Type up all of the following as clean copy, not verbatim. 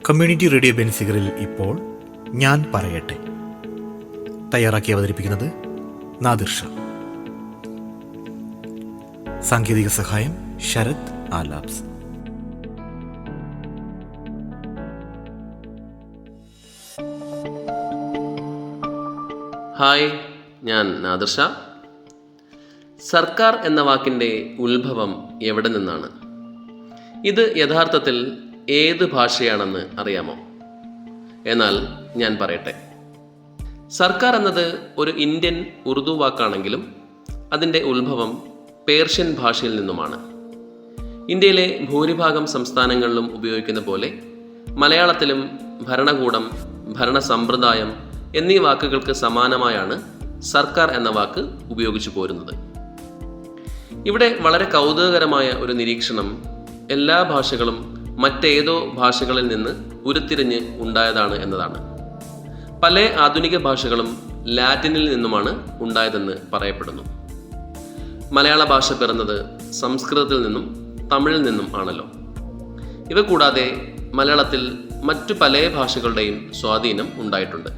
Community radio ബെൻസികളിൽ ഇപ്പോൾ ഞാൻ പറയട്ടെ തയ്യാറാക്കി അവതരിപ്പിക്കുന്നത് നാദിർ ഷാ. സാങ്കേതിക സഹായം ശരത് ആലാബ്സ്. ഹായ്, ഞാൻ നാദിർ ഷാ. സർക്കാർ എന്ന വാക്കിൻ്റെ ഉത്ഭവം എവിടെ നിന്നാണ്? ഇത് യഥാർത്ഥത്തിൽ ഏത് ഭാഷയാണെന്ന് അറിയാമോ? എന്നാൽ ഞാൻ പറയട്ടെ. സർക്കാർ എന്നത് ഒരു ഇന്ത്യൻ ഉറുദു വാക്കാണെങ്കിലും അതിൻ്റെ ഉത്ഭവം പേർഷ്യൻ ഭാഷയിൽ നിന്നുമാണ്. ഇന്ത്യയിലെ ഭൂരിഭാഗം സംസ്ഥാനങ്ങളിലും ഉപയോഗിക്കുന്ന പോലെ മലയാളത്തിലും ഭരണകൂടം, ഭരണസമ്പ്രദായം എന്നീ വാക്കുകൾക്ക് സമാനമായാണ് സർക്കാർ എന്ന വാക്ക് ഉപയോഗിച്ചു പോരുന്നത്. ഇവിടെ വളരെ കൗതുകകരമായ ഒരു നിരീക്ഷണം എല്ലാ ഭാഷകളും മറ്റേതോ ഭാഷകളിൽ നിന്ന് ഉരുത്തിരിഞ്ഞ് ഉണ്ടായതാണ് എന്നതാണ്. പല ആധുനിക ഭാഷകളും ലാറ്റിനിൽ നിന്നുമാണ് ഉണ്ടായതെന്ന് പറയപ്പെടുന്നു. മലയാള ഭാഷ പിറന്നത് സംസ്കൃതത്തിൽ നിന്നും തമിഴിൽ നിന്നും ആണല്ലോ. ഇവ കൂടാതെ മലയാളത്തിൽ മറ്റു പല ഭാഷകളുടെയും സ്വാധീനം ഉണ്ടായിട്ടുണ്ട്.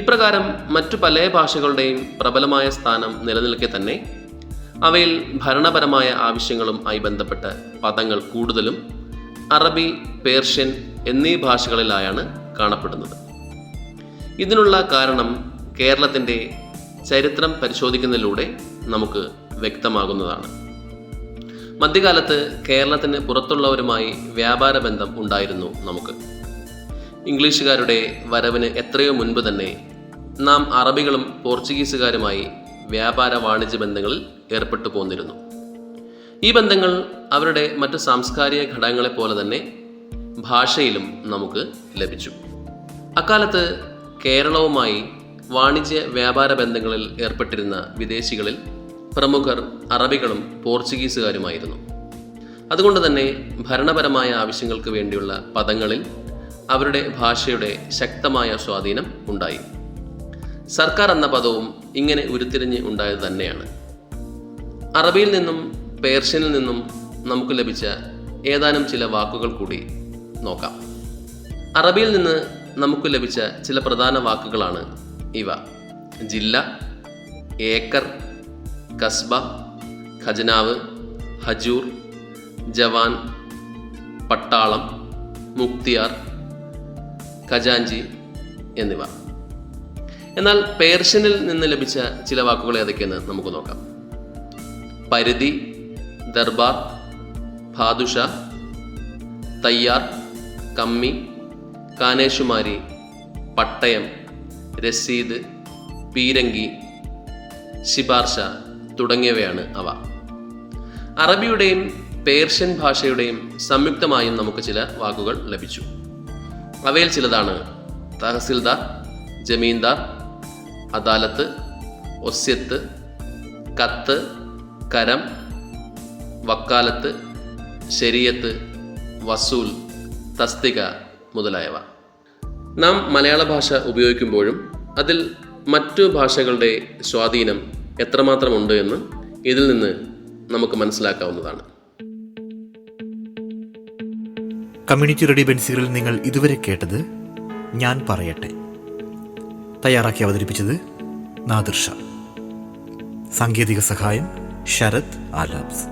ഇപ്രകാരം മറ്റു പല ഭാഷകളുടെയും പ്രബലമായ സ്ഥാനം നിലനിൽക്കെ തന്നെ അവയിൽ ഭരണപരമായ ആവശ്യങ്ങളും ആയി ബന്ധപ്പെട്ട പദങ്ങൾ കൂടുതലും അറബി, പേർഷ്യൻ എന്നീ ഭാഷകളിലായാണ് കാണപ്പെടുന്നത്. ഇതിനുള്ള കാരണം കേരളത്തിൻ്റെ ചരിത്രം പരിശോധിക്കുന്നതിലൂടെ നമുക്ക് വ്യക്തമാകുന്നതാണ്. മധ്യകാലത്ത് കേരളത്തിന് പുറത്തുള്ളവരുമായി വ്യാപാര ബന്ധം ഉണ്ടായിരുന്നു നമുക്ക്. ഇംഗ്ലീഷുകാരുടെ വരവിന് എത്രയോ മുൻപ് തന്നെ നാം അറബികളും പോർച്ചുഗീസുകാരുമായി വ്യാപാര വാണിജ്യ ബന്ധങ്ങളിൽ ഏർപ്പെട്ടു പോന്നിരുന്നു. ഈ ബന്ധങ്ങൾ അവരുടെ മറ്റു സാംസ്കാരിക ഘടകങ്ങളെപ്പോലെ തന്നെ ഭാഷയിലും നമുക്ക് ലഭിച്ചു. അക്കാലത്ത് കേരളവുമായി വാണിജ്യ വ്യാപാര ബന്ധങ്ങളിൽ ഏർപ്പെട്ടിരുന്ന വിദേശികളിൽ പ്രമുഖർ അറബികളും പോർച്ചുഗീസുകാരുമായിരുന്നു. അതുകൊണ്ട് തന്നെ ഭരണപരമായ ആവശ്യങ്ങൾക്ക് വേണ്ടിയുള്ള പദങ്ങളിൽ അവരുടെ ഭാഷയുടെ ശക്തമായ സ്വാധീനം ഉണ്ടായി. സർക്കാർ എന്ന പദവും ഇങ്ങനെ ഉരുത്തിരിഞ്ഞ് ഉണ്ടായത് തന്നെയാണ്. അറബിയിൽ നിന്നും പേർഷ്യനിൽ നിന്നും നമുക്ക് ലഭിച്ച ഏതാനും ചില വാക്കുകൾ കൂടി നോക്കാം. അറബിയിൽ നിന്ന് നമുക്ക് ലഭിച്ച ചില പ്രധാന വാക്കുകളാണ് ഇവ: ജില്ല, ഏക്കർ, കസ്ബ, ഖജനാവ്, ഹജൂർ, ജവാൻ, പട്ടാളം, മുക്തിയാർ, ഖജാൻജി എന്നിവ. എന്നാൽ പേർഷ്യനിൽ നിന്ന് ലഭിച്ച ചില വാക്കുകൾ ഏതൊക്കെയെന്ന് നമുക്ക് നോക്കാം. പരിധി, ദർബാർ, ഭാദുഷ, തയ്യാർ, കമ്മി, കാനേഷുമാരി, പട്ടയം, രസീദ്, പീരങ്കി, ശിപാർശ തുടങ്ങിയവയാണ് അവ. അറബിയുടെയും പേർഷ്യൻ ഭാഷയുടെയും സംയുക്തമായും നമുക്ക് ചില വാക്കുകൾ ലഭിച്ചു. അവയിൽ ചിലതാണ് തഹസിൽദാർ, ജമീന്ദാർ, അദാലത്ത്, ഒസ്യത്ത്, കത്ത്, കരം, വക്കാലത്ത്, ശരീയത്ത്, വസൂൽ, തസ്തിക മുതലായവ. നാം മലയാള ഭാഷ ഉപയോഗിക്കുമ്പോഴും അതിൽ മറ്റു ഭാഷകളുടെ സ്വാധീനം എത്രമാത്രമുണ്ട് എന്ന് ഇതിൽ നിന്ന് നമുക്ക് മനസ്സിലാക്കാവുന്നതാണ്. കമ്മ്യൂണിറ്റി റേഡിയോ ബെൻസികളിൽ നിങ്ങൾ ഇതുവരെ കേട്ടത് ഞാൻ പറയട്ടെ. തയ്യാറാക്കി അവതരിപ്പിച്ചത് നാദിർ ഷാ. സാങ്കേതിക സഹായം ശരത് ആലാബ്സ്.